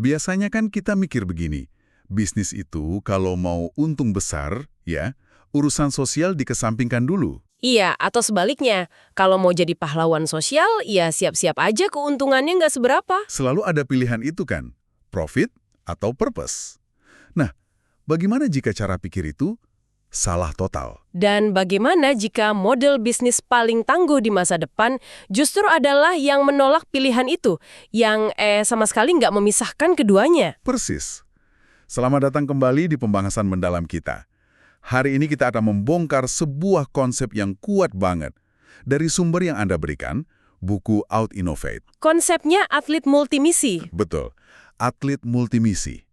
Biasanya kan kita mikir begini, bisnis itu kalau mau untung besar, ya, urusan sosial dikesampingkan dulu. Iya, atau sebaliknya, kalau mau jadi pahlawan sosial, ya siap-siap aja keuntungannya nggak seberapa. Selalu ada pilihan itu kan, profit atau purpose. Nah, bagaimana jika cara pikir itu salah total? Dan bagaimana jika model bisnis paling tangguh di masa depan justru adalah yang menolak pilihan itu, yang sama sekali nggak memisahkan keduanya? Persis. Selamat datang kembali di pembahasan mendalam kita. Hari ini kita akan membongkar sebuah konsep yang kuat banget. Dari sumber yang Anda berikan, buku Out Innovate. Konsepnya atlet multimisi. Betul, atlet multimisi.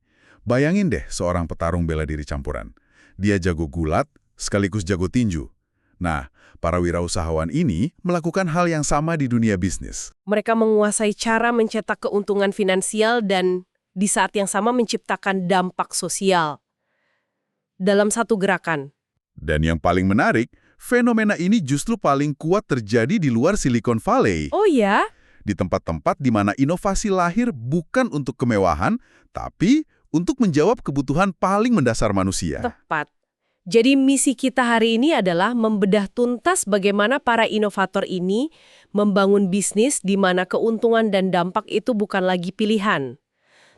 Bayangin deh seorang petarung bela diri campuran. Dia jago gulat, sekaligus jago tinju. Nah, para wirausahawan ini melakukan hal yang sama di dunia bisnis. Mereka menguasai cara mencetak keuntungan finansial dan di saat yang sama menciptakan dampak sosial dalam satu gerakan. Dan yang paling menarik, fenomena ini justru paling kuat terjadi di luar Silicon Valley. Oh ya? Di tempat-tempat di mana inovasi lahir bukan untuk kemewahan, tapi untuk menjawab kebutuhan paling mendasar manusia. Tepat. Jadi misi kita hari ini adalah membedah tuntas bagaimana para inovator ini membangun bisnis di mana keuntungan dan dampak itu bukan lagi pilihan,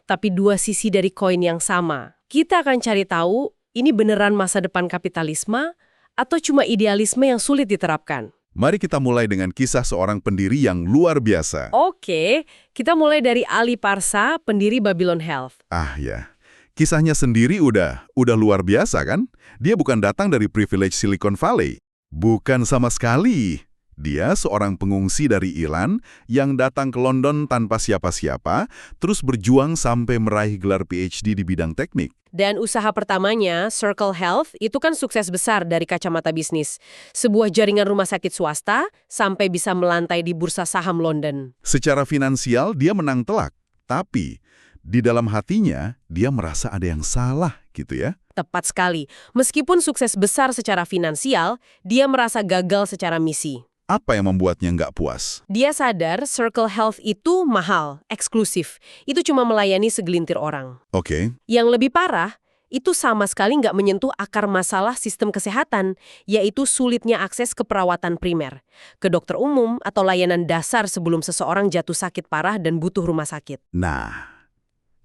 tapi dua sisi dari koin yang sama. Kita akan cari tahu, ini beneran masa depan kapitalisme atau cuma idealisme yang sulit diterapkan? Mari kita mulai dengan kisah seorang pendiri yang luar biasa. Oke, kita mulai dari Ali Parsa, pendiri Babylon Health. Ah ya, kisahnya sendiri udah luar biasa kan? Dia bukan datang dari privilege Silicon Valley. Bukan sama sekali. Dia seorang pengungsi dari Iran yang datang ke London tanpa siapa-siapa, terus berjuang sampai meraih gelar PhD di bidang teknik. Dan usaha pertamanya, Circle Health, itu kan sukses besar dari kacamata bisnis. Sebuah jaringan rumah sakit swasta sampai bisa melantai di bursa saham London. Secara finansial dia menang telak, tapi di dalam hatinya dia merasa ada yang salah gitu ya. Tepat sekali. Meskipun sukses besar secara finansial, dia merasa gagal secara misi. Apa yang membuatnya nggak puas? Dia sadar Circle Health itu mahal, eksklusif. Itu cuma melayani segelintir orang. Oke. Yang lebih parah, itu sama sekali nggak menyentuh akar masalah sistem kesehatan, yaitu sulitnya akses ke perawatan primer, ke dokter umum atau layanan dasar sebelum seseorang jatuh sakit parah dan butuh rumah sakit. Nah,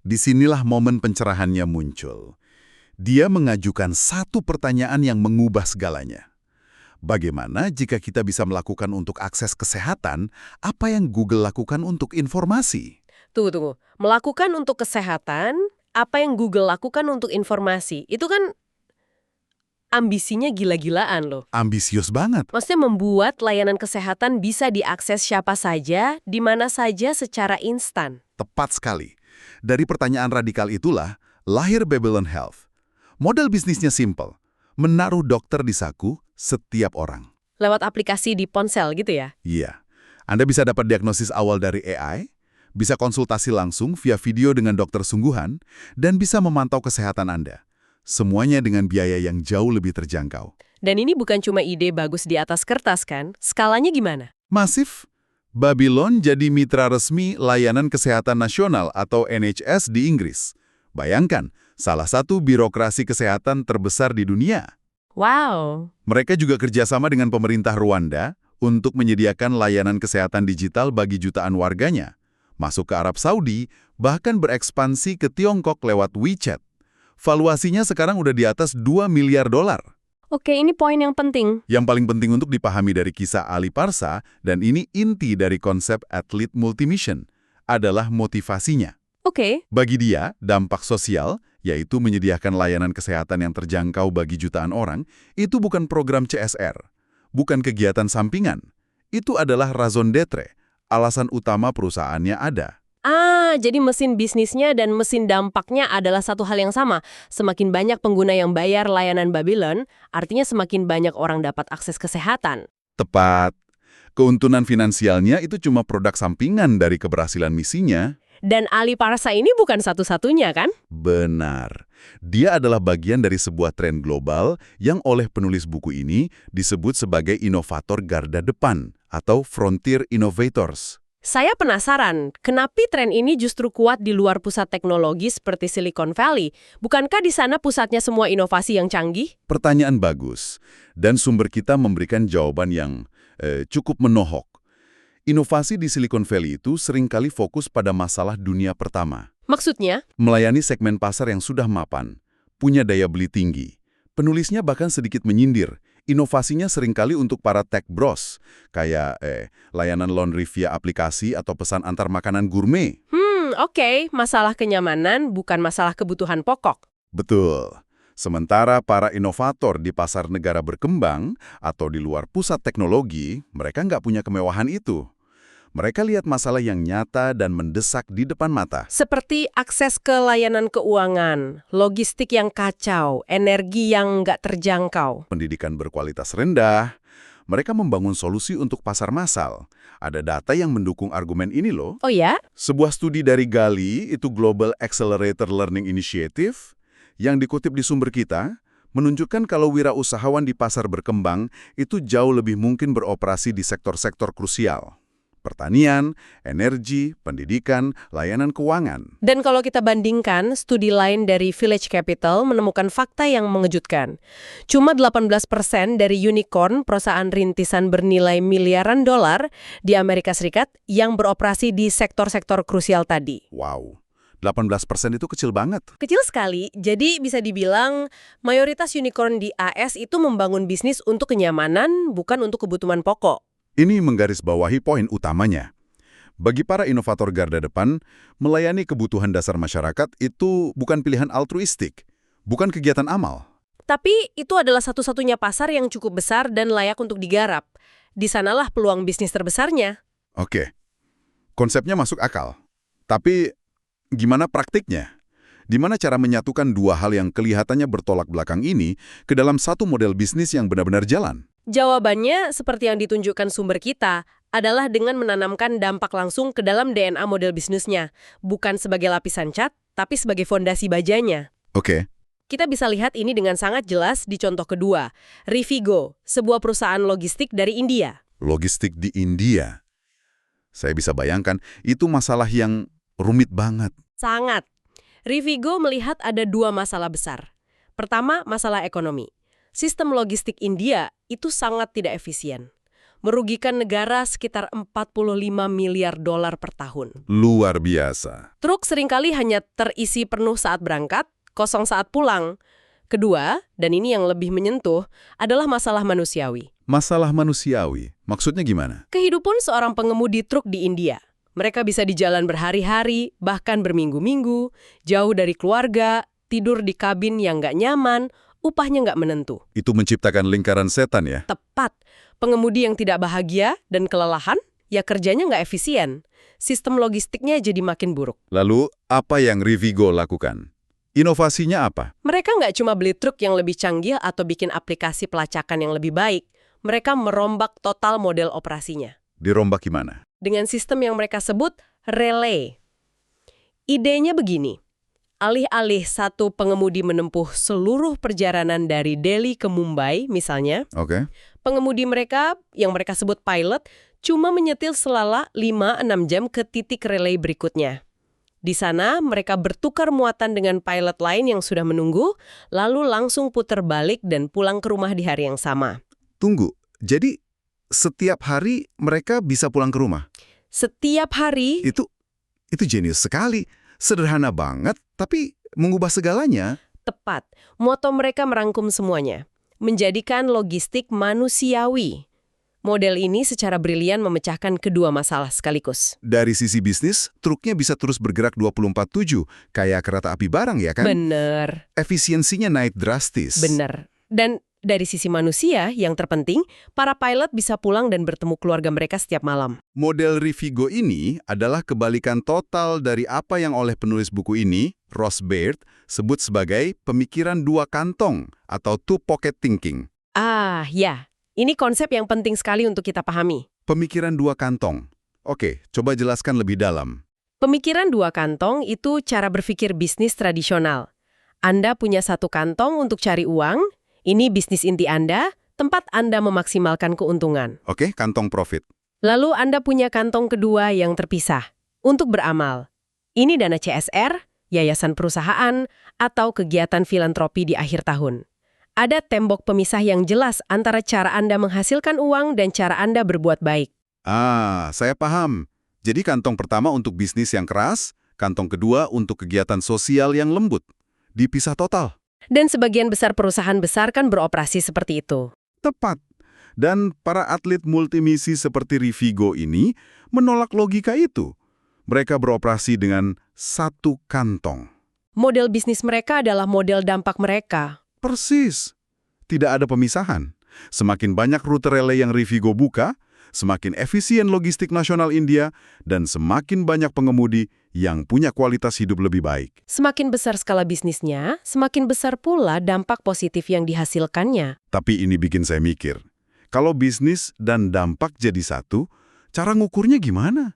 disinilah momen pencerahannya muncul. Dia mengajukan satu pertanyaan yang mengubah segalanya. Bagaimana jika kita bisa melakukan untuk akses kesehatan apa yang Google lakukan untuk informasi? Tunggu. Melakukan untuk kesehatan, apa yang Google lakukan untuk informasi? Itu kan ambisinya gila-gilaan loh. Ambisius banget. Maksudnya membuat layanan kesehatan bisa diakses siapa saja, di mana saja secara instan. Tepat sekali. Dari pertanyaan radikal itulah lahir Babylon Health. Model bisnisnya simple. Menaruh dokter di saku setiap orang. Lewat aplikasi di ponsel gitu ya? Iya. Anda bisa dapat diagnosis awal dari AI, bisa konsultasi langsung via video dengan dokter sungguhan, dan bisa memantau kesehatan Anda. Semuanya dengan biaya yang jauh lebih terjangkau. Dan ini bukan cuma ide bagus di atas kertas kan? Skalanya gimana? Masif. Babylon jadi mitra resmi Layanan Kesehatan Nasional atau NHS di Inggris. Bayangkan, salah satu birokrasi kesehatan terbesar di dunia. Wow. Mereka juga kerjasama dengan pemerintah Rwanda untuk menyediakan layanan kesehatan digital bagi jutaan warganya. Masuk ke Arab Saudi, bahkan berekspansi ke Tiongkok lewat WeChat. Valuasinya sekarang udah di atas 2 miliar dolar. Oke, ini poin yang penting. Yang paling penting untuk dipahami dari kisah Ali Parsa, dan ini inti dari konsep atlet multimission, adalah motivasinya. Oke. Bagi dia, dampak sosial, yaitu menyediakan layanan kesehatan yang terjangkau bagi jutaan orang, itu bukan program CSR, bukan kegiatan sampingan. Itu adalah raison d'être, alasan utama perusahaannya ada. Jadi mesin bisnisnya dan mesin dampaknya adalah satu hal yang sama. Semakin banyak pengguna yang bayar layanan Babylon, artinya semakin banyak orang dapat akses kesehatan. Tepat. Keuntungan finansialnya itu cuma produk sampingan dari keberhasilan misinya. Dan Ali Parsa ini bukan satu-satunya kan? Benar. Dia adalah bagian dari sebuah tren global yang oleh penulis buku ini disebut sebagai inovator garda depan atau frontier innovators. Saya penasaran, kenapa tren ini justru kuat di luar pusat teknologi seperti Silicon Valley? Bukankah di sana pusatnya semua inovasi yang canggih? Pertanyaan bagus, dan sumber kita memberikan jawaban yang cukup menohok. Inovasi di Silicon Valley itu seringkali fokus pada masalah dunia pertama. Maksudnya? Melayani segmen pasar yang sudah mapan, punya daya beli tinggi. Penulisnya bahkan sedikit menyindir. Inovasinya seringkali untuk para tech bros, kayak layanan laundry via aplikasi atau pesan antar makanan gourmet. Oke. Masalah kenyamanan bukan masalah kebutuhan pokok. Betul. Sementara para inovator di pasar negara berkembang atau di luar pusat teknologi, mereka nggak punya kemewahan itu. Mereka lihat masalah yang nyata dan mendesak di depan mata. Seperti akses ke layanan keuangan, logistik yang kacau, energi yang nggak terjangkau. Pendidikan berkualitas rendah, mereka membangun solusi untuk pasar massal. Ada data yang mendukung argumen ini loh. Oh ya? Sebuah studi dari GALI, itu Global Accelerator Learning Initiative, yang dikutip di sumber kita, menunjukkan kalau wirausahawan di pasar berkembang itu jauh lebih mungkin beroperasi di sektor-sektor krusial. Pertanian, energi, pendidikan, layanan keuangan. Dan kalau kita bandingkan, studi lain dari Village Capital menemukan fakta yang mengejutkan. Cuma 18% dari unicorn, perusahaan rintisan bernilai miliaran dolar di Amerika Serikat yang beroperasi di sektor-sektor krusial tadi. Wow, 18% itu kecil banget. Kecil sekali, jadi bisa dibilang mayoritas unicorn di AS itu membangun bisnis untuk kenyamanan, bukan untuk kebutuhan pokok. Ini menggarisbawahi poin utamanya. Bagi para inovator garda depan, melayani kebutuhan dasar masyarakat itu bukan pilihan altruistik, bukan kegiatan amal. Tapi itu adalah satu-satunya pasar yang cukup besar dan layak untuk digarap. Di sanalah peluang bisnis terbesarnya. Oke, konsepnya masuk akal. Tapi gimana praktiknya? Di mana cara menyatukan dua hal yang kelihatannya bertolak belakang ini ke dalam satu model bisnis yang benar-benar jalan? Jawabannya, seperti yang ditunjukkan sumber kita, adalah dengan menanamkan dampak langsung ke dalam DNA model bisnisnya, bukan sebagai lapisan cat, tapi sebagai fondasi bajanya. Oke. Kita bisa lihat ini dengan sangat jelas di contoh kedua, Rivigo, sebuah perusahaan logistik dari India. Logistik di India. Saya bisa bayangkan, itu masalah yang rumit banget. Sangat. Rivigo melihat ada dua masalah besar. Pertama, masalah ekonomi. Sistem logistik India itu sangat tidak efisien. Merugikan negara sekitar 45 miliar dolar per tahun. Luar biasa. Truk seringkali hanya terisi penuh saat berangkat, kosong saat pulang. Kedua, dan ini yang lebih menyentuh, adalah masalah manusiawi. Masalah manusiawi, maksudnya gimana? Kehidupan seorang pengemudi truk di India. Mereka bisa di jalan berhari-hari, bahkan berminggu-minggu, jauh dari keluarga, tidur di kabin yang nggak nyaman, upahnya nggak menentu. Itu menciptakan lingkaran setan ya? Tepat. Pengemudi yang tidak bahagia dan kelelahan, ya kerjanya nggak efisien. Sistem logistiknya jadi makin buruk. Lalu, apa yang Rivigo lakukan? Inovasinya apa? Mereka nggak cuma beli truk yang lebih canggih atau bikin aplikasi pelacakan yang lebih baik. Mereka merombak total model operasinya. Dirombak gimana? Dengan sistem yang mereka sebut relay. Idenya begini. Alih-alih satu pengemudi menempuh seluruh perjalanan dari Delhi ke Mumbai, misalnya, pengemudi mereka, yang mereka sebut pilot, cuma menyetil selala 5-6 jam ke titik relay berikutnya. Di sana, mereka bertukar muatan dengan pilot lain yang sudah menunggu, lalu langsung putar balik dan pulang ke rumah di hari yang sama. Tunggu, jadi setiap hari mereka bisa pulang ke rumah? Setiap hari... Itu jenius sekali. Sederhana banget, tapi mengubah segalanya. Tepat. Moto mereka merangkum semuanya. Menjadikan logistik manusiawi. Model ini secara brilian memecahkan kedua masalah sekaligus. Dari sisi bisnis, truknya bisa terus bergerak 24/7, kayak kereta api barang ya kan? Bener. Efisiensinya naik drastis. Bener. Dan dari sisi manusia, yang terpenting, para pilot bisa pulang dan bertemu keluarga mereka setiap malam. Model Rivigo ini adalah kebalikan total dari apa yang oleh penulis buku ini, Ross Baird, sebut sebagai pemikiran dua kantong atau two-pocket thinking. Ah, ya. Ini konsep yang penting sekali untuk kita pahami. Pemikiran dua kantong. Oke, coba jelaskan lebih dalam. Pemikiran dua kantong itu cara berpikir bisnis tradisional. Anda punya satu kantong untuk cari uang, ini bisnis inti Anda, tempat Anda memaksimalkan keuntungan. Oke, kantong profit. Lalu Anda punya kantong kedua yang terpisah untuk beramal. Ini dana CSR, yayasan perusahaan, atau kegiatan filantropi di akhir tahun. Ada tembok pemisah yang jelas antara cara Anda menghasilkan uang dan cara Anda berbuat baik. Saya paham. Jadi kantong pertama untuk bisnis yang keras, kantong kedua untuk kegiatan sosial yang lembut. Dipisah total. Dan sebagian besar perusahaan besar kan beroperasi seperti itu. Tepat. Dan para atlet multimisi seperti Rivigo ini menolak logika itu. Mereka beroperasi dengan satu kantong. Model bisnis mereka adalah model dampak mereka. Persis. Tidak ada pemisahan. Semakin banyak rute relay yang Rivigo buka, semakin efisien logistik nasional India, dan semakin banyak pengemudi yang punya kualitas hidup lebih baik. Semakin besar skala bisnisnya, semakin besar pula dampak positif yang dihasilkannya. Tapi ini bikin saya mikir, kalau bisnis dan dampak jadi satu, cara ngukurnya gimana?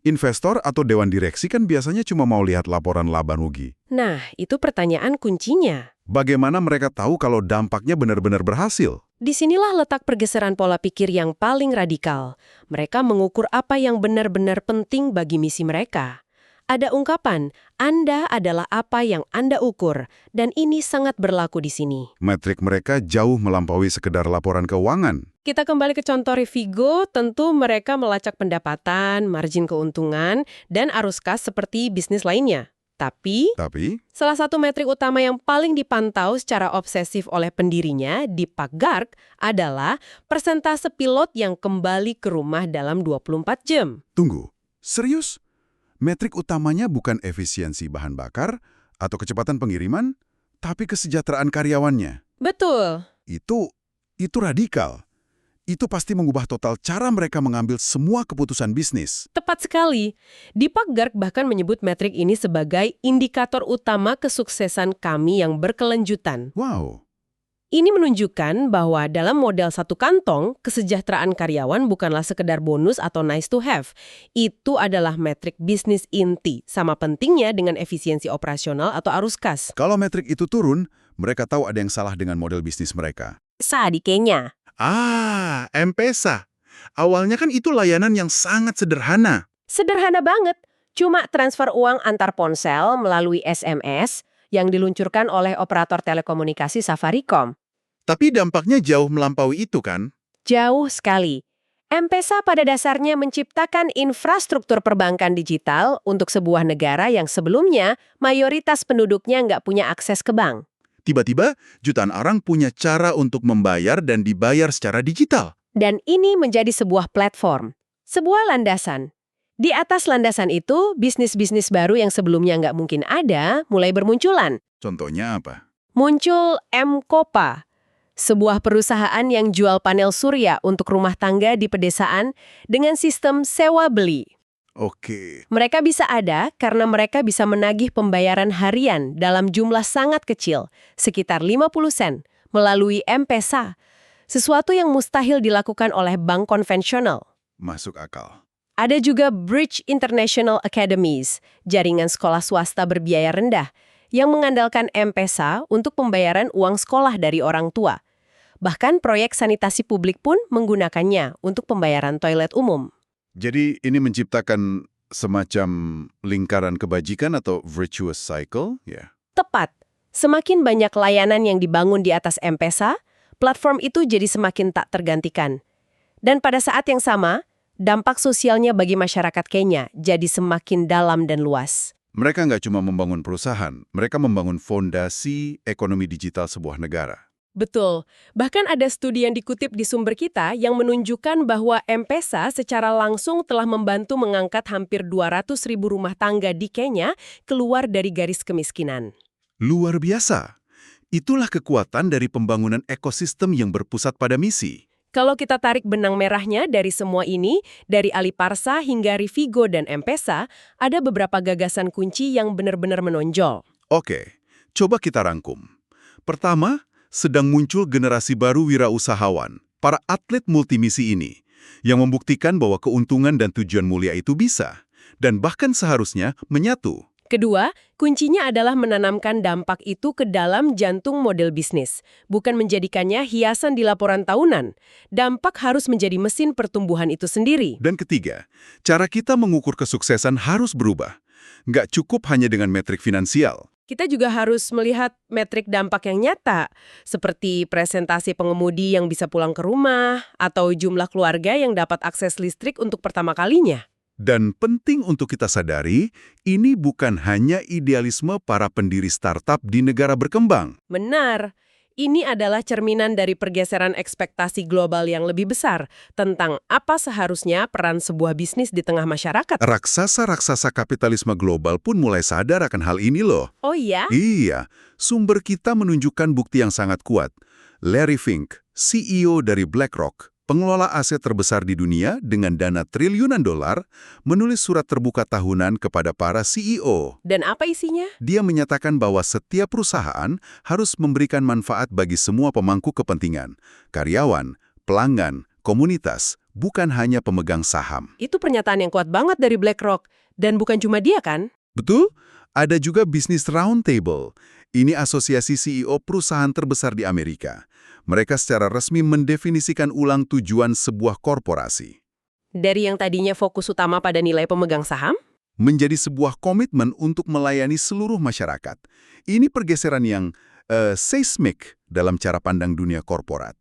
Investor atau dewan direksi kan biasanya cuma mau lihat laporan laba rugi. Nah, itu pertanyaan kuncinya. Bagaimana mereka tahu kalau dampaknya benar-benar berhasil? Disinilah letak pergeseran pola pikir yang paling radikal. Mereka mengukur apa yang benar-benar penting bagi misi mereka. Ada ungkapan, Anda adalah apa yang Anda ukur, dan ini sangat berlaku di sini. Metrik mereka jauh melampaui sekedar laporan keuangan. Kita kembali ke contoh Rivigo, tentu mereka melacak pendapatan, margin keuntungan, dan arus kas seperti bisnis lainnya. Tapi, salah satu metrik utama yang paling dipantau secara obsesif oleh pendirinya, Deepak Garg, adalah persentase pilot yang kembali ke rumah dalam 24 jam. Tunggu, serius? Metrik utamanya bukan efisiensi bahan bakar atau kecepatan pengiriman, tapi kesejahteraan karyawannya. Betul. Itu radikal. Itu pasti mengubah total cara mereka mengambil semua keputusan bisnis. Tepat sekali. Deepak Garg bahkan menyebut metrik ini sebagai indikator utama kesuksesan kami yang berkelanjutan. Wow. Ini menunjukkan bahwa dalam model satu kantong, kesejahteraan karyawan bukanlah sekedar bonus atau nice to have. Itu adalah metrik bisnis inti, sama pentingnya dengan efisiensi operasional atau arus kas. Kalau metrik itu turun, mereka tahu ada yang salah dengan model bisnis mereka. Sadikenya. M-Pesa. Awalnya kan itu layanan yang sangat sederhana. Sederhana banget. Cuma transfer uang antar ponsel melalui SMS yang diluncurkan oleh operator telekomunikasi Safaricom. Tapi dampaknya jauh melampaui itu kan? Jauh sekali. M-Pesa pada dasarnya menciptakan infrastruktur perbankan digital untuk sebuah negara yang sebelumnya mayoritas penduduknya nggak punya akses ke bank. Tiba-tiba, jutaan orang punya cara untuk membayar dan dibayar secara digital. Dan ini menjadi sebuah platform, sebuah landasan. Di atas landasan itu, bisnis-bisnis baru yang sebelumnya nggak mungkin ada mulai bermunculan. Contohnya apa? Muncul M-Kopa, sebuah perusahaan yang jual panel surya untuk rumah tangga di pedesaan dengan sistem sewa-beli. Oke. Mereka bisa ada karena mereka bisa menagih pembayaran harian dalam jumlah sangat kecil, sekitar 50 sen, melalui M-Pesa. Sesuatu yang mustahil dilakukan oleh bank konvensional. Masuk akal. Ada juga Bridge International Academies, jaringan sekolah swasta berbiaya rendah, yang mengandalkan M-Pesa untuk pembayaran uang sekolah dari orang tua. Bahkan proyek sanitasi publik pun menggunakannya untuk pembayaran toilet umum. Jadi ini menciptakan semacam lingkaran kebajikan atau virtuous cycle, ya? Tepat. Semakin banyak layanan yang dibangun di atas M-Pesa, platform itu jadi semakin tak tergantikan. Dan pada saat yang sama, dampak sosialnya bagi masyarakat Kenya jadi semakin dalam dan luas. Mereka nggak cuma membangun perusahaan, mereka membangun fondasi ekonomi digital sebuah negara. Betul. Bahkan ada studi yang dikutip di sumber kita yang menunjukkan bahwa M-Pesa secara langsung telah membantu mengangkat hampir 200.000 rumah tangga di Kenya keluar dari garis kemiskinan. Luar biasa. Itulah kekuatan dari pembangunan ekosistem yang berpusat pada misi. Kalau kita tarik benang merahnya dari semua ini, dari Aliparsa hingga Rivigo dan M-Pesa, ada beberapa gagasan kunci yang benar-benar menonjol. Oke, coba kita rangkum. Pertama, sedang muncul generasi baru wirausahawan, para atlet multimisi ini, yang membuktikan bahwa keuntungan dan tujuan mulia itu bisa, dan bahkan seharusnya menyatu. Kedua, kuncinya adalah menanamkan dampak itu ke dalam jantung model bisnis, bukan menjadikannya hiasan di laporan tahunan. Dampak harus menjadi mesin pertumbuhan itu sendiri. Dan ketiga, cara kita mengukur kesuksesan harus berubah. Nggak cukup hanya dengan metrik finansial. Kita juga harus melihat metrik dampak yang nyata, seperti presentasi pengemudi yang bisa pulang ke rumah, atau jumlah keluarga yang dapat akses listrik untuk pertama kalinya. Dan penting untuk kita sadari, ini bukan hanya idealisme para pendiri startup di negara berkembang. Benar, ini adalah cerminan dari pergeseran ekspektasi global yang lebih besar tentang apa seharusnya peran sebuah bisnis di tengah masyarakat. Raksasa-raksasa kapitalisme global pun mulai sadar akan hal ini loh. Oh iya? Iya, sumber kita menunjukkan bukti yang sangat kuat. Larry Fink, CEO dari BlackRock, pengelola aset terbesar di dunia dengan dana triliunan dolar, menulis surat terbuka tahunan kepada para CEO. Dan apa isinya? Dia menyatakan bahwa setiap perusahaan harus memberikan manfaat bagi semua pemangku kepentingan, karyawan, pelanggan, komunitas, bukan hanya pemegang saham. Itu pernyataan yang kuat banget dari BlackRock. Dan bukan cuma dia kan? Betul? Ada juga Business Roundtable. Ini asosiasi CEO perusahaan terbesar di Amerika. Mereka secara resmi mendefinisikan ulang tujuan sebuah korporasi. Dari yang tadinya fokus utama pada nilai pemegang saham? Menjadi sebuah komitmen untuk melayani seluruh masyarakat. Ini pergeseran yang seismik dalam cara pandang dunia korporat.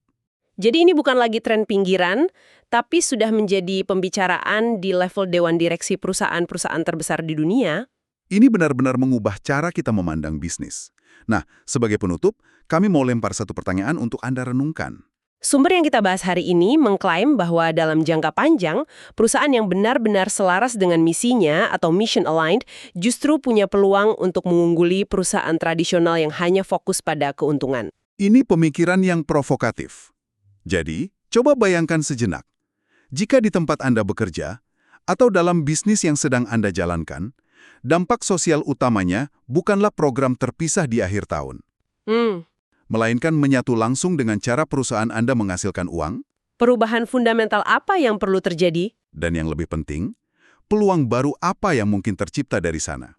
Jadi ini bukan lagi tren pinggiran, tapi sudah menjadi pembicaraan di level dewan direksi perusahaan-perusahaan terbesar di dunia. Ini benar-benar mengubah cara kita memandang bisnis. Nah, sebagai penutup, kami mau lempar satu pertanyaan untuk Anda renungkan. Sumber yang kita bahas hari ini mengklaim bahwa dalam jangka panjang, perusahaan yang benar-benar selaras dengan misinya atau mission aligned justru punya peluang untuk mengungguli perusahaan tradisional yang hanya fokus pada keuntungan. Ini pemikiran yang provokatif. Jadi, coba bayangkan sejenak. Jika di tempat Anda bekerja, atau dalam bisnis yang sedang Anda jalankan, dampak sosial utamanya bukanlah program terpisah di akhir tahun. Melainkan menyatu langsung dengan cara perusahaan Anda menghasilkan uang, Perubahan fundamental apa yang perlu terjadi? dan yang lebih penting, peluang baru apa yang mungkin tercipta dari sana.